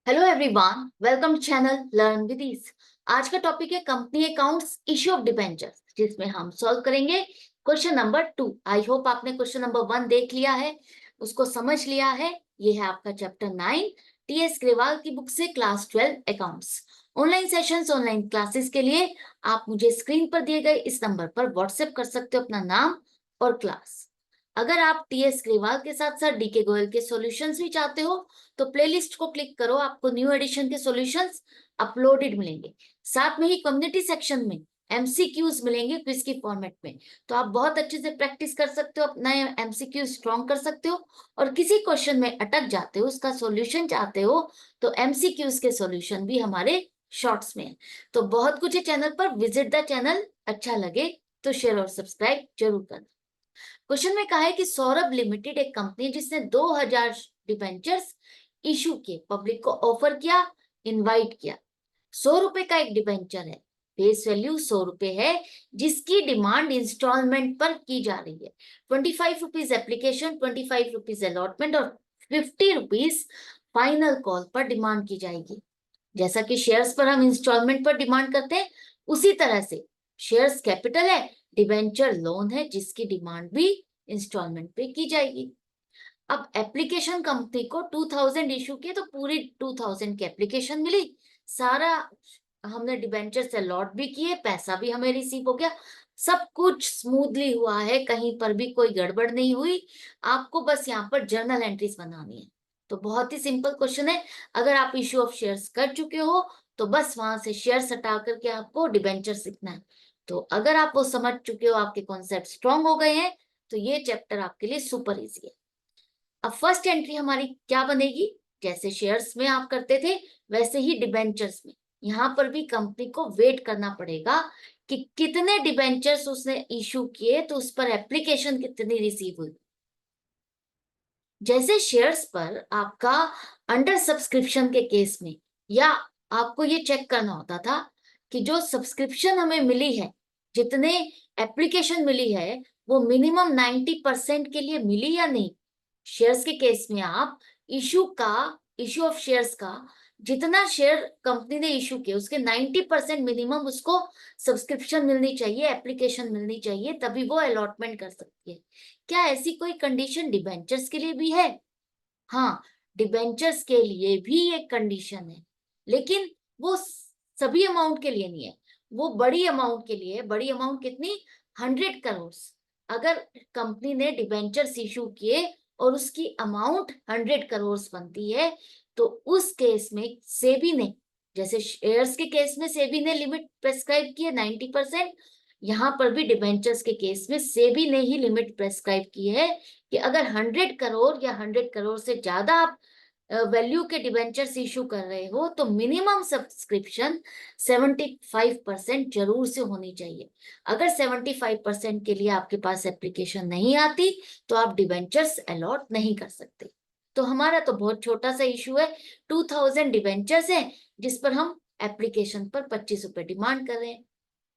Hello everyone, welcome to channel learn with ease. आज का topic है company accounts issue of debentures, जिसमें हम सॉल्व करेंगे क्वेश्चन नंबर 2। आई होप आपने क्वेश्चन नंबर 1 देख लिया है, उसको समझ लिया है। ये है आपका चैप्टर 9 टीएस ग्रेवाल की बुक से, class 12 accounts. Online sessions, online classes के लिए आप मुझे स्क्रीन पर दिए गए इस नंबर पर व्हाट्सएप कर सकते हो अपना नाम और क्लास। अगर आप टीएस ग्रेवाल के साथ साथ डीके गोयल के सॉल्यूशंस भी चाहते हो तो प्लेलिस्ट को क्लिक करो, आपको न्यू एडिशन के सॉल्यूशंस अपलोडेड मिलेंगे। साथ में ही कम्युनिटी सेक्शन में एमसीक्यूज मिलेंगे क्विज की फॉर्मेट में, तो आप बहुत अच्छे से प्रैक्टिस कर सकते हो, अपना एमसीक्यू स्ट्रॉन्ग कर सकते हो। और किसी क्वेश्चन में अटक जाते हो, उसका सॉल्यूशन चाहते हो, तो एमसीक्यूज के सॉल्यूशन भी हमारे शॉर्ट्स में है। तो बहुत कुछ है चैनल पर, विजिट द चैनल। अच्छा लगे तो शेयर और सब्सक्राइब जरूर करना। क्वेश्चन में कहा है कि सौरभ लिमिटेड एक कंपनी जिसने 2000 डिबेंचर्स इशू किए, पब्लिक को ऑफर किया, इनवाइट किया। 100 रुपए का एक डिबेंचर है, फेस वैल्यू 100 रुपए है, जिसकी डिमांड इंस्टॉलमेंट पर की जा रही है। 25 रुपीज एप्लीकेशन, 25 रुपीज अलॉटमेंट और 50 रुपीज फाइनल कॉल पर डिमांड की जाएगी। जैसा कि शेयर्स पर हम इंस्टॉलमेंट पर डिमांड करते हैं, उसी तरह से शेयर्स कैपिटल है, डिबेंचर लोन है, जिसकी डिमांड भी इंस्टॉलमेंट पे की जाएगी। अब एप्लीकेशन कंपनी को 2000 इशू किए तो पूरी 2000 की एप्लीकेशन मिली, सारा हमने डिबेंचर से लॉट भी किए, पैसा भी हमें रिसीव हो गया, सब कुछ स्मूथली हुआ है, कहीं पर भी कोई गड़बड़ नहीं हुई। आपको बस यहाँ पर जर्नल एंट्रीज बनानी है। तो बहुत ही सिंपल क्वेश्चन है। अगर आप इश्यू ऑफ शेयर्स कर चुके हो तो बस वहां से शेयर्स हटा करके आपको डिबेंचर सीखना है। तो अगर आप वो समझ चुके हो, आपके कॉन्सेप्ट स्ट्रांग हो गए हैं, तो ये चैप्टर आपके लिए सुपर इजी है। अब फर्स्ट एंट्री हमारी क्या बनेगी? जैसे शेयर्स में आप करते थे वैसे ही डिबेंचर्स में यहां पर भी कंपनी को वेट करना पड़ेगा कि कितने डिबेंचर्स उसने इशू किए, तो उस पर एप्लीकेशन कितनी रिसीव हुई। जैसे शेयर्स पर आपका अंडर सब्सक्रिप्शन के केस में, या आपको ये चेक करना होता था कि जो सब्सक्रिप्शन हमें मिली है, जितने एप्लीकेशन मिली है, वो मिनिमम 90% के लिए मिली या नहीं। शेयर्स के केस में आप इशू ऑफ शेयर्स का जितना शेयर कंपनी ने इशू किया उसके 90% मिनिमम उसको सब्सक्रिप्शन मिलनी चाहिए, एप्लीकेशन मिलनी चाहिए, तभी वो अलॉटमेंट कर सकती है। क्या ऐसी कोई कंडीशन डिबेंचर्स के लिए भी है? हाँ, डिबेंचर्स के लिए भी एक कंडीशन है, लेकिन वो सभी अमाउंट के लिए नहीं है, वो बड़ी अमाउंट के लिए है। बड़ी अमाउंट कितनी? 100 करोड़। अगर कंपनी ने डिबेंचर्स इशू किए और उसकी अमाउंट 100 करोड़ बनती है, तो उस केस में सेबी ने, जैसे शेयर्स के केस में सेबी ने लिमिट प्रेस्क्राइब की है 90%, यहां पर भी डिबेंचर्स के केस में सेबी ने ही लिमिट प्रेस्क्राइब की है कि अगर 100 करोड़ या 100 करोड़ से ज्यादा आप वैल्यू के डिबेंचर्स इशू कर रहे हो, तो मिनिमम सब्सक्रिप्शन 75% जरूर से होनी चाहिए। अगर 75% के लिए आपके पास एप्लीकेशन नहीं आती, तो आप डिबेंचर्स अलॉट नहीं कर सकते। तो हमारा तो बहुत छोटा सा इशू है, 2000 डिबेंचर्स है, जिस पर हम एप्लीकेशन पर 25 रुपए डिमांड कर रहे हैं।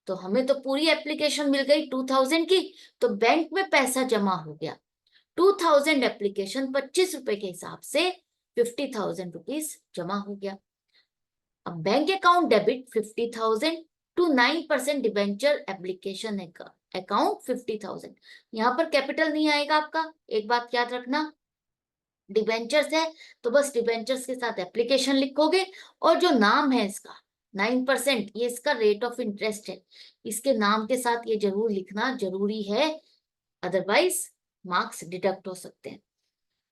तो हमें तो पूरी एप्लीकेशन मिल गई 2000 की, तो बैंक में पैसा जमा हो गया। 2000 एप्लीकेशन 25 रुपए के हिसाब से 50,000 रुपीज जमा हो गया। अब bank account debit 50,000 to 9% debenture application account 50,000। यहाँ पर कैपिटल नहीं आएगा आपका, एक बात याद रखना। डिबेंचर्स है तो बस डिबेंचर्स के साथ एप्लीकेशन लिखोगे, और जो नाम है इसका 9%, ये इसका रेट ऑफ इंटरेस्ट है, इसके नाम के साथ ये जरूर लिखना जरूरी है, अदरवाइज मार्क्स डिडक्ट हो सकते हैं।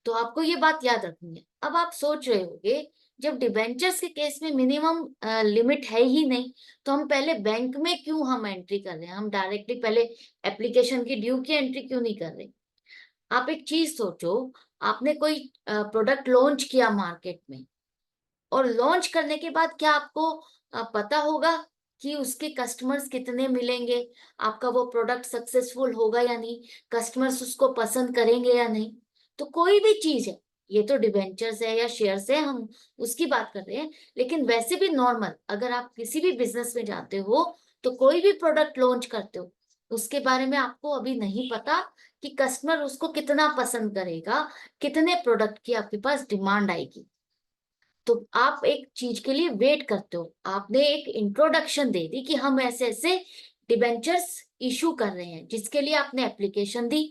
तो आपको ये बात याद रखनी है। अब आप सोच रहे होंगे, जब डिबेंचर्स के केस में मिनिमम लिमिट है ही नहीं, तो हम पहले बैंक में क्यों हम एंट्री कर रहे हैं, हम डायरेक्टली पहले एप्लीकेशन की ड्यू की एंट्री क्यों नहीं कर रहे? आप एक चीज सोचो, आपने कोई प्रोडक्ट लॉन्च किया मार्केट में, और लॉन्च करने के बाद क्या आपको पता होगा कि उसके कस्टमर्स कितने मिलेंगे, आपका वो प्रोडक्ट सक्सेसफुल होगा या नहीं, कस्टमर्स उसको पसंद करेंगे या नहीं? तो कोई भी चीज है, ये तो डिबेंचर्स है या शेयर्स है, हम उसकी बात कर रहे हैं, लेकिन वैसे भी नॉर्मल अगर आप किसी भी बिजनेस में जाते हो, तो कोई भी प्रोडक्ट लॉन्च करते हो, उसके बारे में आपको अभी नहीं पता कि कस्टमर उसको कितना पसंद करेगा, कितने प्रोडक्ट की आपके पास डिमांड आएगी। तो आप एक चीज के लिए वेट करते हो, आपने एक इंट्रोडक्शन दे दी कि हम ऐसे ऐसे डिबेंचर्स इशू कर रहे हैं, जिसके लिए आपने एप्लीकेशन दी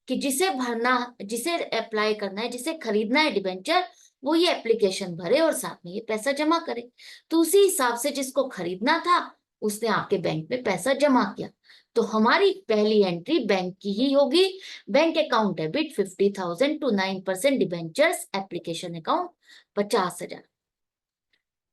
कि जिसे भरना, जिसे अप्लाई करना है, जिसे खरीदना है डिबेंचर, वो ये एप्लीकेशन भरे और साथ में ये पैसा जमा करे। तो उसी हिसाब से जिसको खरीदना था उसने आपके बैंक में पैसा जमा किया। तो हमारी पहली एंट्री बैंक की ही होगी, bank account debit 50,000 to 9% debentures application account 50,000।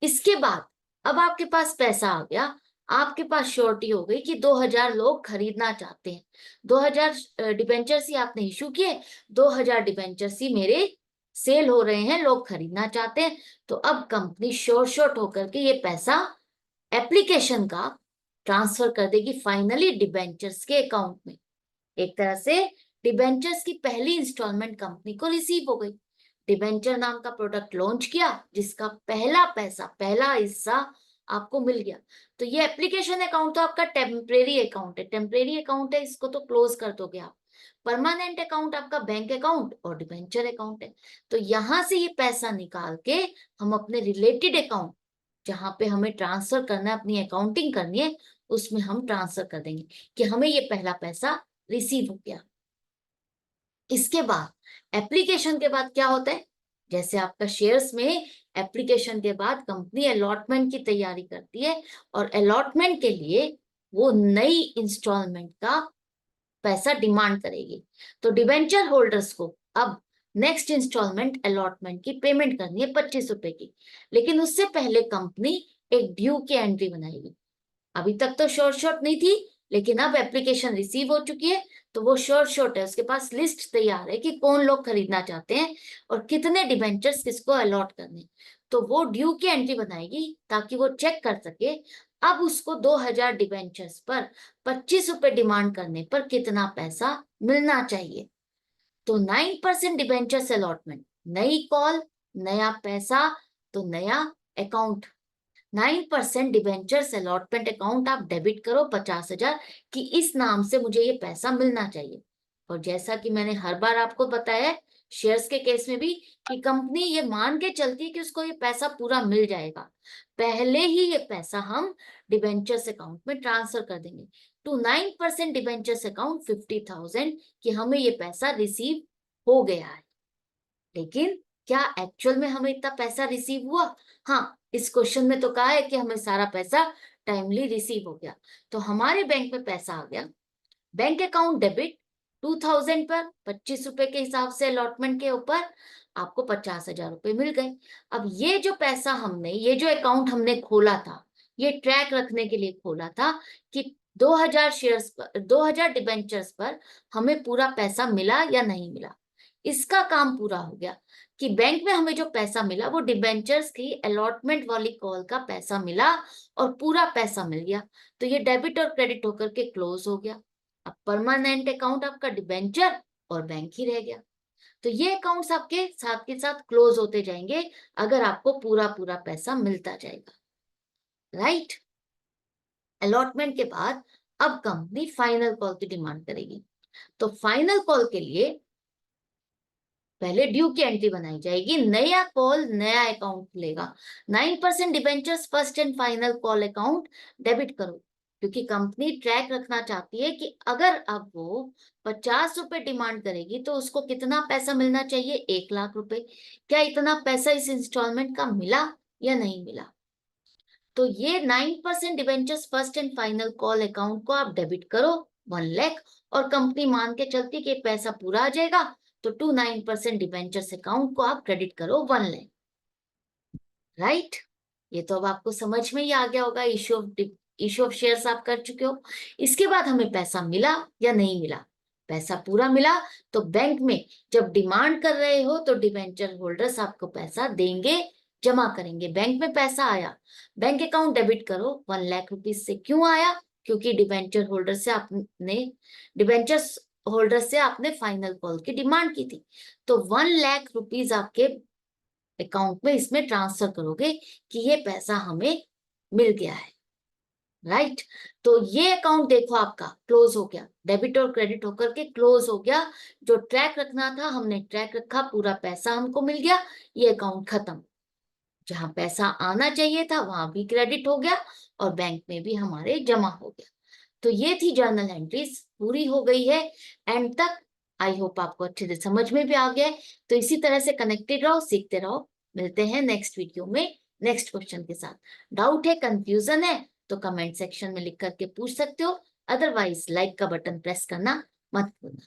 इसके बाद अब आपके पास पैसा आ गया, आपके पास श्योरिटी हो गई कि 2,000 लोग खरीदना चाहते हैं, 2,000 डिबेंचर्स ही आपने इशू किए, 2,000 डिबेंचर्स ही मेरे सेल हो रहे हैं, लोग खरीदना चाहते हैं। तो अब कंपनी शॉर्ट होकर के ये पैसा एप्लीकेशन का ट्रांसफर कर देगी फाइनली डिबेंचर्स के अकाउंट में। एक तरह से डिबेंचर्स की पहली इंस्टॉलमेंट कंपनी को रिसीव हो गई। डिबेंचर नाम का प्रोडक्ट लॉन्च किया, जिसका पहला पैसा, पहला हिस्सा आपको मिल गया। तो ये एप्लीकेशन अकाउंट तो आपका टेम्परेरी अकाउंट है, टेम्परेरी अकाउंट है, इसको तो क्लोज कर दोगे आप। परमानेंट अकाउंट आपका बैंक अकाउंट और डिबेंचर अकाउंट है। तो यहां से ये पैसा निकाल के हम अपने रिलेटेड अकाउंट, जहां पे हमें ट्रांसफर करना है, अपनी अकाउंटिंग करनी है, उसमें हम ट्रांसफर कर देंगे कि हमें ये पहला पैसा रिसीव हो गया। इसके बाद एप्लीकेशन के बाद क्या होता है, जैसे आपका शेयर्स में एप्लीकेशन के बाद कंपनी अलॉटमेंट की तैयारी करती है और अलॉटमेंट के लिए वो नई इंस्टॉलमेंट का पैसा डिमांड करेगी। तो डिबेंचर होल्डर्स को अब नेक्स्ट इंस्टॉलमेंट अलॉटमेंट की पेमेंट करनी है 25 रुपए की। लेकिन उससे पहले कंपनी एक ड्यू की एंट्री बनाएगी। अभी तक तो शॉर्ट नहीं थी, लेकिन अब एप्लीकेशन रिसीव हो चुकी है, तो वो शॉर्ट है, उसके पास लिस्ट तैयार है कि कौन लोग खरीदना चाहते हैं और कितने डिबेंचर्स किसको अलॉट करने। तो वो ड्यू की एंट्री बनाएगी ताकि वो चेक कर सके अब उसको 2,000 डिबेंचर्स पर 25 रुपए डिमांड करने पर कितना पैसा मिलना चाहिए। तो 9% डिबेंचर्स अलॉटमेंट, नई कॉल, नया पैसा, तो नया अकाउंट। 9% डिबेंचर्स अलॉटमेंट अकाउंट आप डेबिट करो 50,000 कि इस नाम से मुझे ये पैसा मिलना चाहिए। और जैसा कि मैंने हर बार आपको बताया है शेयर्स के केस में भी, कि कंपनी ये मान के चलती है कि उसको ये पैसा पूरा मिल जाएगा, पहले ही ये पैसा हम डिबेंचर्स अकाउंट में ट्रांसफर कर देंगे टू 9% डिबेंचर्स अकाउंट 50,000 कि हमें ये पैसा रिसीव हो गया है। लेकिन क्या एक्चुअल में हमें इतना पैसा रिसीव हुआ? हाँ, इस क्वेश्चन में तो कहा है कि हमें सारा पैसा टाइमली रिसीव हो गया। तो हमारे बैंक में पैसा आ गया, बैंक अकाउंट डेबिट 2,000 पर 25 रुपए के हिसाब से अलॉटमेंट के ऊपर आपको 50,000 रुपए मिल गए। अब ये जो पैसा हमने, ये जो अकाउंट हमने खोला था, ये ट्रैक रखने के लिए खोला था कि 2,000 शेयर्स पर, 2,000 डिबेंचर्स पर हमें पूरा पैसा मिला या नहीं मिला। इसका काम पूरा हो गया कि बैंक में हमें जो पैसा मिला वो डिबेंचर्स की अलॉटमेंट वाली कॉल का पैसा मिला और पूरा पैसा मिल गया। तो ये डेबिट और क्रेडिट होकर के क्लोज हो गया। अब परमानेंट अकाउंट आपका डिबेंचर और बैंक ही रह गया। तो ये अकाउंट्स आपके साथ के साथ क्लोज होते जाएंगे अगर आपको पूरा पूरा पैसा मिलता जाएगा, राइट। अलॉटमेंट के बाद अब कंपनी फाइनल कॉल की डिमांड करेगी। तो फाइनल कॉल के लिए पहले ड्यू की एंट्री बनाई जाएगी, नया कॉल नया अकाउंट खुलेगा। 9% debentures first and final call account debit करो, क्योंकि कंपनी ट्रैक रखना चाहती है कि अगर अब वो 50 रुपए डिमांड करेगी तो उसको कितना पैसा मिलना चाहिए, 1,00,000 रुपए। क्या इतना पैसा इस इंस्टॉलमेंट का मिला या नहीं मिला? तो ये 9% debentures first and final call account को आप डेबिट करो 1,00,000, और कंपनी मान के चलती है कि पैसा पूरा आ जाएगा, तो 9% डिबेंचर्स अकाउंट को आप क्रेडिट करो 1,00,000, राइट। ये तो अब आपको समझ में ही आ गया होगा, इश्यू ऑफ शेयर्स आप कर चुके हो। इसके बाद हमें पैसा मिला या नहीं मिला? पैसा पूरा मिला। तो बैंक में जब डिमांड कर रहे हो तो डिबेंचर होल्डर्स आपको पैसा देंगे, जमा करेंगे। बैंक में पैसा आया, बैंक अकाउंट डेबिट करो 1,00,000 रुपीज से। क्यों आया? क्योंकि डिबेंचर्स होल्डर से आपने फाइनल कॉल की डिमांड की थी। तो 1,00,000 रुपीज आपके अकाउंट में इसमें ट्रांसफर करोगे कि ये पैसा हमें मिल गया है, राइट। तो ये अकाउंट देखो आपका क्लोज हो गया, डेबिट और क्रेडिट होकर के क्लोज हो गया। जो ट्रैक रखना था हमने ट्रैक रखा, पूरा पैसा हमको मिल गया, ये अकाउंट खत्म। जहाँ पैसा आना चाहिए था वहां भी क्रेडिट हो गया और बैंक में भी हमारे जमा हो गया। तो ये थी जर्नल एंट्रीज, पूरी हो गई है एंड तक। आई होप आपको अच्छे से समझ में भी आ गया है। तो इसी तरह से कनेक्टेड रहो, सीखते रहो। मिलते हैं नेक्स्ट वीडियो में नेक्स्ट क्वेश्चन के साथ। डाउट है, कंफ्यूजन है तो कमेंट सेक्शन में लिख करके पूछ सकते हो। अदरवाइज लाइक का बटन प्रेस करना मत भूलना।